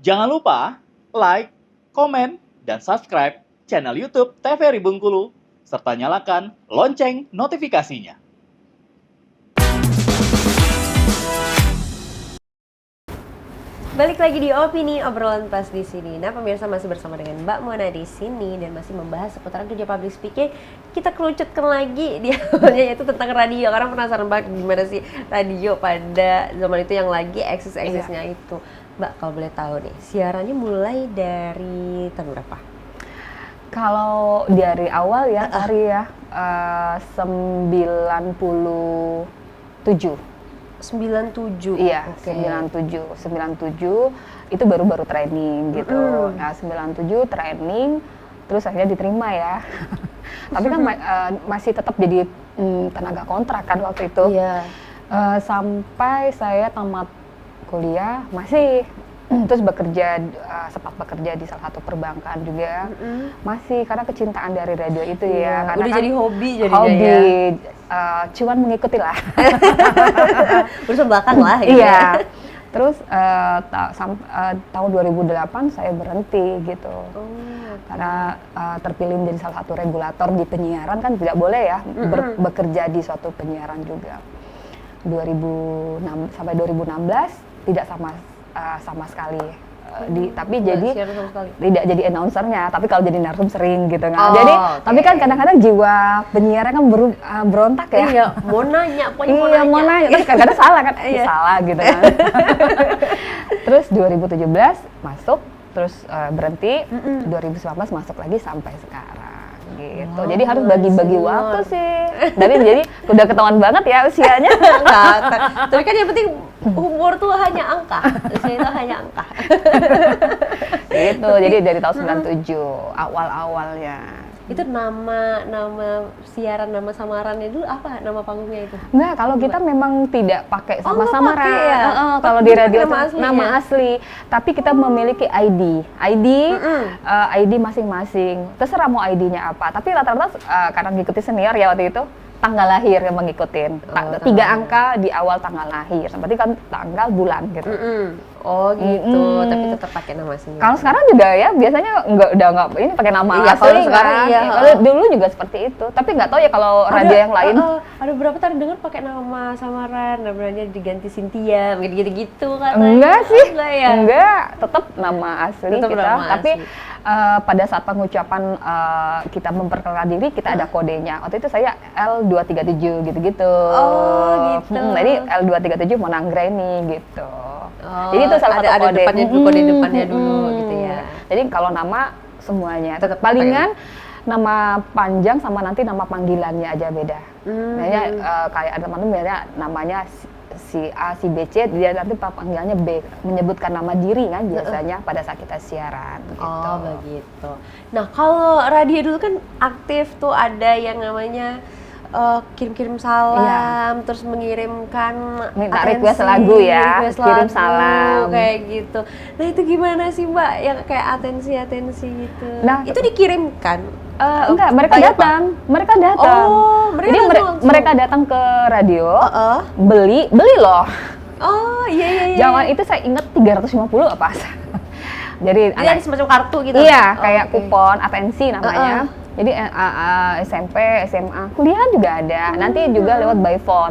Jangan lupa like, komen, dan subscribe channel YouTube TVRI Bengkulu, serta nyalakan lonceng notifikasinya. Balik lagi di Opini Obrolan Pas di sini. Nah, pemirsa masih bersama dengan Mbak Mona di sini dan masih membahas seputaran dunia public speaking. Kita kerucutkan lagi di awalnya yaitu tentang radio. Karena penasaran banget gimana sih radio pada zaman itu yang lagi eksis-eksisnya itu. Mbak, kalau boleh tahu nih, siarannya mulai dari tahun berapa? Kalau dari awal ya, Ari ya, 97. 97. Iya, Oke. 97 itu baru-baru training gitu. Nah, 97 training, terus akhirnya diterima ya. Tapi kan masih tetap jadi tenaga kontrak kan waktu itu. Iya. Sampai saya tamat kuliah masih terus sempat bekerja di salah satu perbankan juga. Masih karena kecintaan dari radio itu ya. Karena Udah kan jadi hobi jadinya hobi, ya. cuman mengikuti lah. Berusaha belakang lah gitu. Iya. Terus tahun 2008 saya berhenti gitu. Karena terpilih menjadi salah satu regulator di penyiaran kan tidak boleh ya bekerja di suatu penyiaran juga. 2006 sampai 2016 tidak sama sekali. Tapi jadi tidak jadi announcernya, tapi kalau jadi narsum sering gitu kan. Jadi tapi kan kadang-kadang jiwa penyiarnya kan berontak ya. Iya, mau nanya, Iya, mau nanya. Tapi kadang-kadang salah kan, salah gitu kan. Terus 2017 masuk, terus berhenti, 2019 masuk lagi sampai sekarang gitu. Jadi harus bagi-bagi waktu sih. Jadi udah ketahuan banget ya usianya. Tapi kan yang penting umur tuh hanya angka. Usia itu hanya angka. Gitu. Jadi dari tahun 97 awal-awalnya. Itu nama siaran, nama samarannya dulu apa? Nama panggungnya itu? Enggak, kalau kita memang tidak pakai nggak sama-samaran. pakai ya? Kalau di radio nama asli. Tapi kita memiliki ID masing-masing. Terserah mau ID-nya apa. Tapi rata-rata karena ngikuti senior ya waktu itu, tanggal lahir yang mengikutin. 3 angka di awal tanggal lahir. Berarti kan tanggal bulan gitu. Oh gitu, tapi tetap pakai nama sendiri. Kalau sekarang juga ya biasanya nggak ini pakai nama Iya, asli kalau sekarang kan. iya. Kalau dulu juga seperti itu. Tapi nggak tahu ya kalau radio yang lain. Ada beberapa tadi dengar pakai nama samaran, namanya diganti Cynthia, gitu-gitu katanya. Enggak sih, Enggak ya? enggak, tetap nama asli Tetap kita. nama Tapi asli. pada saat pengucapan kita memperkenalkan diri, kita ada kodenya. Waktu itu saya L237 gitu-gitu. Oh gitu. Jadi L237 Monanggreni gitu. Jadi itu salah satu ada kode. depannya dulu, kode depannya dulu gitu ya. Jadi kalau nama semuanya Tetap palingan nama panjang sama nanti nama panggilannya aja beda. Misalnya kayak ada teman beda namanya si A, si B, C, dia nanti panggilannya B, menyebutkan nama diri kan biasanya pada saat kita siaran gitu. Oh begitu. Nah kalau radio dulu kan aktif tuh ada yang namanya kirim-kirim salam, terus mengirimkan minta request lagu ya, kirim salam kayak gitu. Nah itu gimana sih Mbak yang kayak atensi gitu? Nah, itu dikirimkan? Enggak, mereka datang. Oh, Jadi mereka datang ke radio, beli loh. Oh iya. Jangan itu saya ingat 350 apa? Jadi ada semacam kartu gitu? Iya, kayak kupon atensi namanya. Jadi SMP, SMA, kuliah juga ada. Nanti juga lewat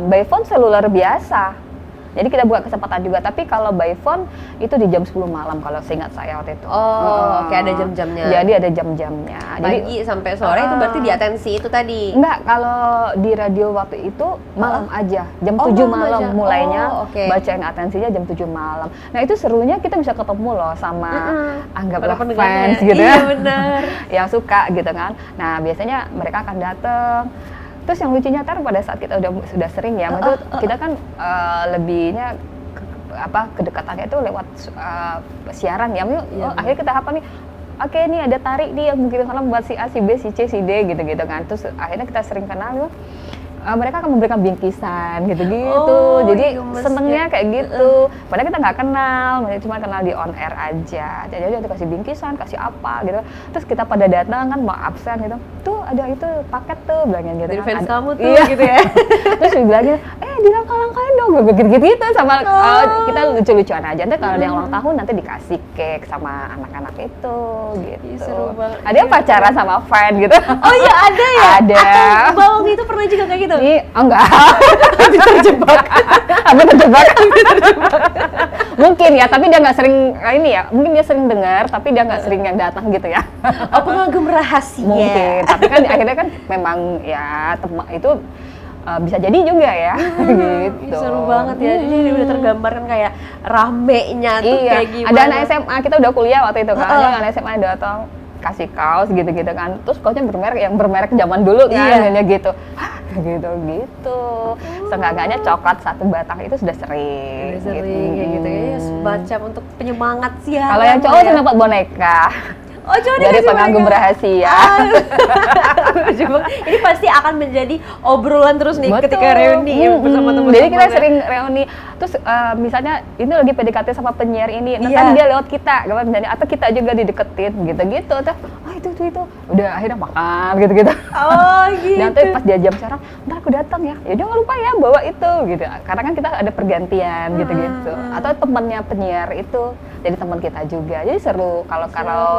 by phone seluler biasa. Jadi kita buka kesempatan juga. Tapi kalau by phone itu di jam 10 malam kalau seingat saya waktu itu. Oh, oke, ada jam-jamnya. Jadi ada jam-jamnya. Pagi sampai sore itu berarti di atensi itu tadi? Enggak, kalau di radio waktu itu malam aja. Jam 7 malam aja. Mulainya bacain atensinya jam 7 malam. Nah itu serunya kita bisa ketemu loh sama anggaplah fans gitu ya. Iya benar. Yang suka gitu kan. Nah biasanya mereka akan datang. Terus yang lucunya pada saat kita sudah sering ya, kita kan lebihnya kedekatannya itu lewat siaran ya. Akhirnya kita apa nih? Oke, ini ada tarik nih yang mungkin salam buat si A, si B, si C, si D gitu kan. Terus akhirnya kita sering kenal mereka akan memberikan bingkisan gitu-gitu. Oh, Jadi gemes senengnya ya. kayak gitu. Padahal kita nggak kenal, cuma kenal di on air aja. Jadi dia kasih bingkisan, kasih apa gitu. Terus kita pada datang kan mau absen gitu. Tuh ada itu paket tuh bilangin gitu. Dari kan. fans Ada- kamu tuh Iya. gitu ya. Terus dibilangin, dilangkah-langkahin dong, gitu-gitu sama kita lucu-lucuan aja. Nanti kalau ada yang ulang tahun nanti dikasih cake sama anak-anak itu gitu. Ih, seru banget. Ada yang pacaran sama fan gitu. Oh iya ada ya? Ada. Atau Mbak waktu itu pernah juga kayak gitu? Ini enggak. Terjebak. Apa terjebak? Mungkin ya, tapi dia nggak sering ini ya. Mungkin dia sering dengar, tapi dia nggak sering yang datang gitu ya. Oh pengagum rahasia. Mungkin. Tapi kan akhirnya kan memang ya itu bisa jadi juga ya. Ih, Gitu. seru banget ya. Jadi udah tergambarkan kayak ramenya tuh Iya. kayak gimana. Ada anak SMA kita udah kuliah waktu itu kan. Heeh. Ada anak SMA yang datang kasih kaos gitu-gitu kan. Terus kaosnya bermerek zaman dulu kan, Iya. kayaknya gitu. Hah, gitu. Seenggaknya coklat satu batang itu sudah sering. Udah sering kayak gitu ya, semacam untuk penyemangat sih ya. Kalau yang cowok sih dapat boneka. Oh cowok Dari dikasih pengagum boneka. rahasia. Coba, ini pasti akan menjadi obrolan terus nih Betul. ketika reuni ya bersama teman-teman. Jadi kita sering reuni. Terus misalnya ini lagi PDKT sama penyiar ini, Iya. kan dia lewat kita, gitu misalnya, atau kita juga dideketin gitu-gitu. Terus, itu. Udah akhirnya makan gitu-gitu. Oh gitu. Nanti pas dia jam sekarang, ntar aku datang ya. Ya jangan lupa ya bawa itu gitu. Karena kan kita ada pergantian gitu-gitu. Atau temannya penyiar itu jadi teman kita juga. Jadi seru. Kalau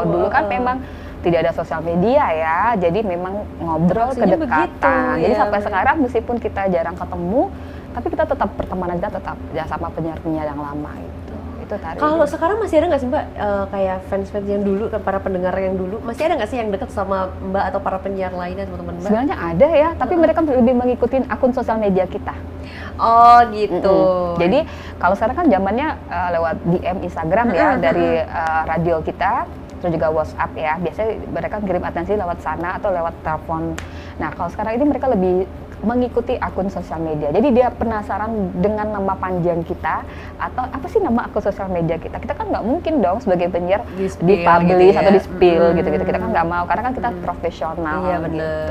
dulu kan memang tidak ada sosial media ya. Jadi memang ngobrol Maksudnya kedekatan. begitu, Jadi ya. sampai sekarang meskipun kita jarang ketemu, tapi kita tetap pertemanan kita tetap ya sama penyiar-penyiar yang lama itu. Itu tadi. Kalau sekarang masih ada nggak sih Mbak kayak fans-fans yang dulu, para pendengar yang dulu masih ada nggak sih yang dekat sama Mbak atau para penyiar lainnya teman-teman Mbak? Sebenarnya ada ya, tapi mereka lebih mengikuti akun sosial media kita. Oh gitu. Jadi kalau sekarang kan zamannya lewat DM Instagram ya dari radio kita, terus juga WhatsApp ya. Biasanya mereka kirim atensi lewat sana atau lewat telepon. Nah kalau sekarang ini mereka lebih mengikuti akun sosial media. Jadi dia penasaran dengan nama panjang kita atau apa sih nama akun sosial media kita. Kita kan nggak mungkin dong sebagai penyiar Di-spill di-publish gitu ya. atau di-spill gitu-gitu. Kita kan nggak mau karena kan kita profesional Iya, gitu. bener.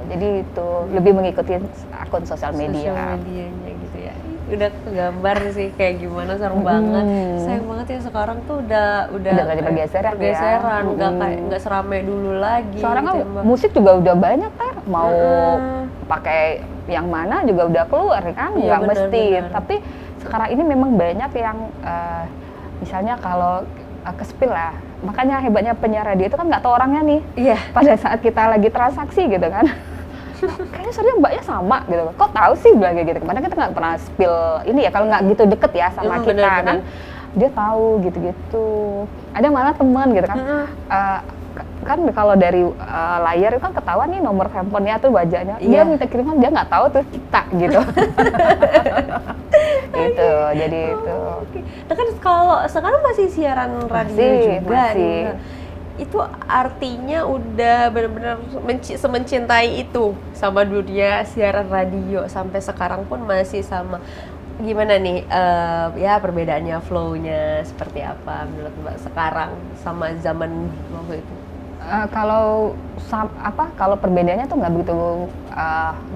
Jadi itu lebih mengikuti akun sosial media. Sosial medianya gitu ya. Udah kegambar sih kayak gimana, seru banget. Sayang banget ya sekarang tuh udah terjadi pergeseran ya. pergeseran, nggak serame dulu lagi. Sekarang kan gitu ya, Mbak. musik juga udah banyak kan, mau pakai yang mana juga udah keluar kan, Iya, nggak benar, mesti. benar. Tapi sekarang ini memang banyak yang misalnya kalau ke spill lah, makanya hebatnya penyiar radio itu kan nggak tahu orangnya nih. Iya. Pada saat kita lagi transaksi gitu kan, kayaknya sorry mbaknya sama gitu. Kok tahu sih bilang kayak gitu? Padahal kita nggak pernah spill ini ya, kalau nggak gitu deket ya sama kita benar, kan. Dia tahu gitu-gitu. Ada malah teman gitu kan. Kan kalau dari layar itu kan ketahuan nih nomor handphonenya tuh wajahnya. Dia Iya. minta kiriman, dia nggak tahu tuh kita gitu. Gitu, jadi itu. Oke. Nah kan kalau sekarang masih siaran radio juga masih. nih. Mbak. Itu artinya udah benar-benar semencintai itu sama dunia siaran radio sampai sekarang pun masih sama. Gimana nih ya perbedaannya, flow-nya seperti apa menurut Mbak sekarang sama zaman waktu itu? Kalau kalau perbedaannya tuh nggak begitu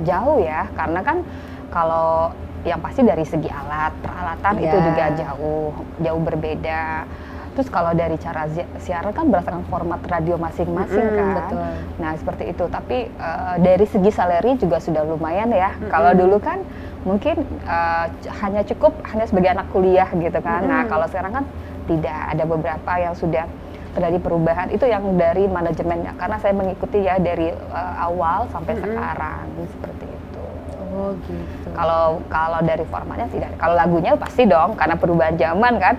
jauh ya, karena kan kalau yang pasti dari segi alat peralatan Iya. itu juga jauh berbeda. Terus kalau dari cara siaran kan berdasarkan format radio masing-masing kan. Betul. Nah seperti itu. Tapi dari segi salary juga sudah lumayan ya. Kalau dulu kan mungkin hanya sebagai anak kuliah gitu kan. Nah kalau sekarang kan tidak, ada beberapa yang sudah terjadi perubahan. Itu yang dari manajemennya. Karena saya mengikuti ya dari awal sampai sekarang seperti itu. Oh gitu. Kalau dari formatnya tidak. Kalau lagunya pasti dong karena perubahan zaman kan.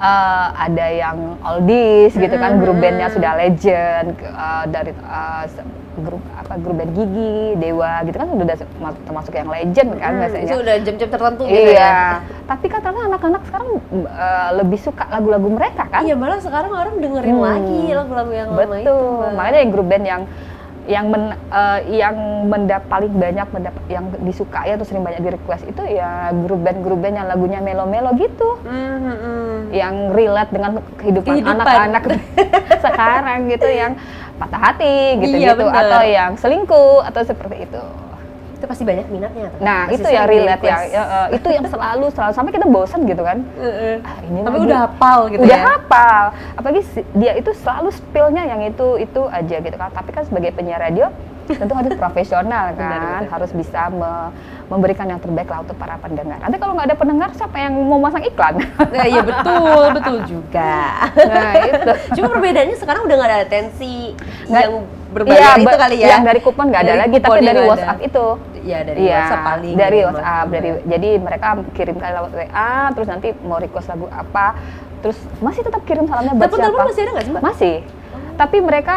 Ada yang oldies gitu kan, grup bandnya sudah legend, dari grup band Gigi, Dewa gitu kan udah termasuk yang legend kan biasanya. Itu udah jam-jam tertentu gitu ya. Iya. Tapi kan ternyata anak-anak sekarang lebih suka lagu-lagu mereka kan. Iya, malah sekarang orang dengerin lagi lagu-lagu yang lama itu. Betul. Mbak. Makanya yang grup band yang paling banyak yang disukai atau sering banyak di request itu ya grup band yang lagunya melo-melo gitu. Yang relate dengan kehidupan anak-anak sekarang gitu, yang patah hati gitu-gitu, Iya, bener. atau yang selingkuh atau seperti itu. Itu pasti banyak minatnya tuh. Nah, Pasti itu yang sering relate ya. request. Itu yang selalu sampai kita bosan gitu kan. Ini Tapi lagi. udah hafal gitu Udah ya. hafal. Apalagi dia itu selalu spill-nya yang itu aja gitu kan. Tapi kan sebagai penyiar radio tentu harus profesional kan, Benar. harus bisa memberikan yang terbaik lah untuk para pendengar. Nanti kalau nggak ada pendengar, siapa yang mau masang iklan? Nah, iya betul juga. Nah itu. Cuma perbedaannya sekarang udah nggak ada atensi Nggak- yang berbayar itu kali ya. Yang dari kupon nggak ada Dari lagi, tapi kuponnya dari nggak ada. WhatsApp itu. Iya dari Iya, WhatsApp paling. dari ya, WhatsApp, Mbak. jadi mereka kirim ke lewat WA, terus nanti mau request lagu apa, terus masih tetap kirim salamnya buat siapa? Telepon masih ada nggak sih Mbak? Masih. Tapi mereka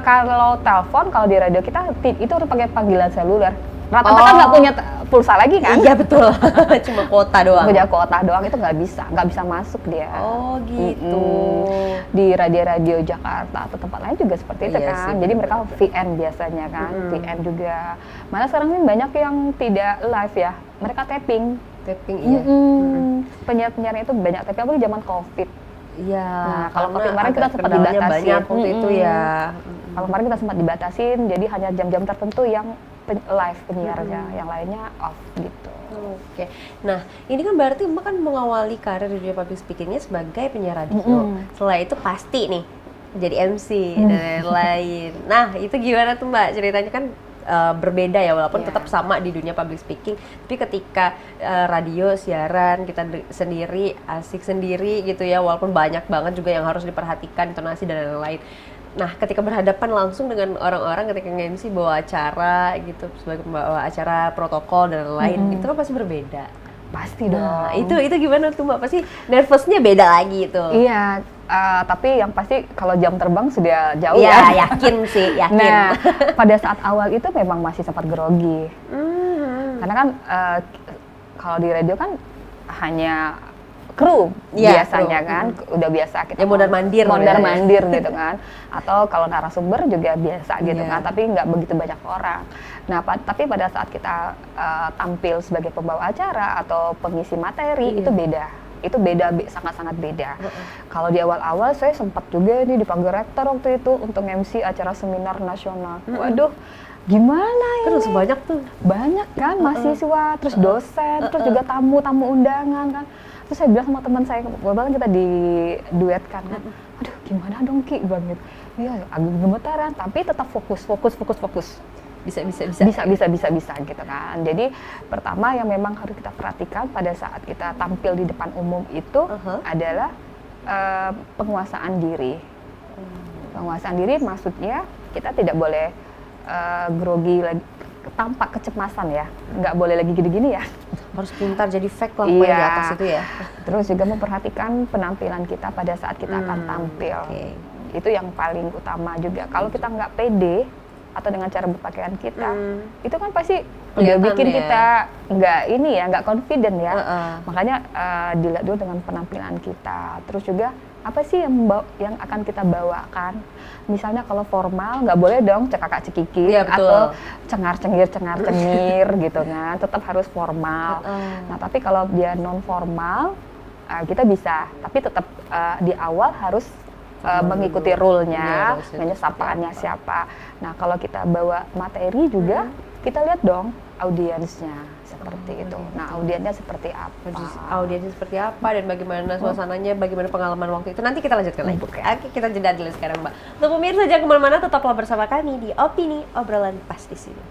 kalau telepon, kalau di radio kita itu harus pakai panggilan seluler. Rata-rata kan nggak punya pulsa lagi kan? Iya betul. Cuma kuota doang. Punya kuota doang itu nggak bisa masuk dia. Oh gitu. Di radio-radio Jakarta atau tempat lain juga seperti itu Iya kan. sih, Jadi bener. mereka VN biasanya kan, VN juga. Malah sekarang ini banyak yang tidak live ya, mereka tapping. Tapping iya. Penyiar-penyiarnya itu banyak tapping, apalagi zaman COVID. Iya. Nah, kalau karena COVID kemarin kita agak sempat kendalanya dibatasin. banyak waktu itu ya. Kalau kemarin kita sempat dibatasin, jadi hanya jam-jam tertentu yang live penyiarnya, yang lainnya off gitu. Oke, nah ini kan berarti Mbak kan mengawali karir di dunia public speakingnya sebagai penyiar radio. Setelah itu pasti nih jadi MC dan lain-lain. Nah itu gimana tuh Mbak ceritanya kan berbeda ya walaupun Iya. tetap sama di dunia public speaking. Tapi ketika radio siaran kita sendiri asik sendiri gitu ya walaupun banyak banget juga yang harus diperhatikan intonasi dan lain-lain. Nah, ketika berhadapan langsung dengan orang-orang ketika nge-MC bawa acara gitu, sebagai pembawa acara protokol dan lain-lain, itu kan pasti berbeda. Pasti dong. Nah, itu gimana tuh Mbak? Pasti nervousnya beda lagi itu. Iya, tapi yang pasti kalau jam terbang sudah jauh Iya, ya. yakin sih, yakin. Nah, pada saat awal itu memang masih sempat grogi. Karena kan kalau di radio kan hanya kru Iya, biasanya kru. kan, udah biasa kita Ya, mondar-mandir ya. mondar-mandir gitu kan. Atau kalau narasumber juga biasa gitu Iya. kan, tapi nggak begitu banyak orang. Nah, tapi pada saat kita tampil sebagai pembawa acara atau pengisi materi itu beda. Itu beda, sangat-sangat beda. Kalau di awal-awal saya sempat juga nih dipanggil rektor waktu itu untuk MC acara seminar nasional. Waduh, gimana ya? Terus banyak tuh. Banyak kan mahasiswa, terus dosen, terus juga tamu-tamu undangan kan. Terus saya bilang sama teman saya, kebetulan kita diduetkan kan. Aduh, gimana dong Ki? Bilang gitu. Iya, agak gemetaran, tapi tetap fokus. Bisa. Bisa gitu kan. Jadi pertama yang memang harus kita perhatikan pada saat kita tampil di depan umum itu adalah penguasaan diri. Penguasaan diri maksudnya kita tidak boleh grogi lagi, tampak kecemasan ya, nggak boleh lagi gini-gini ya. Harus pintar jadi fake lah pokoknya di atas itu ya. Terus juga memperhatikan penampilan kita pada saat kita akan tampil. Itu yang paling utama juga. Kalau kita nggak pede atau dengan cara berpakaian kita, itu kan pasti udah Kelihatan bikin ya. kita nggak confident ya. Makanya dilihat dulu dengan penampilan kita. Terus juga apa sih yang akan kita bawakan? Misalnya kalau formal nggak boleh dong cekakak cekiki Iya, betul. atau cengar cengir gitu kan. Tetap harus formal. Nah tapi kalau dia non formal kita bisa, tapi tetap di awal harus mengikuti rule-nya, sapaannya siapa. Nah kalau kita bawa materi juga kita lihat dong audiensnya seperti itu. Nah audiensnya seperti apa? Audiensnya seperti apa dan bagaimana suasananya, bagaimana pengalaman waktu itu. Nanti kita lanjutkan lagi. Oke. Oke, kita jeda dulu sekarang Mbak. Untuk pemirsa jangan kemana-mana, tetaplah bersama kami di Opini Obrolan Pas di Sini.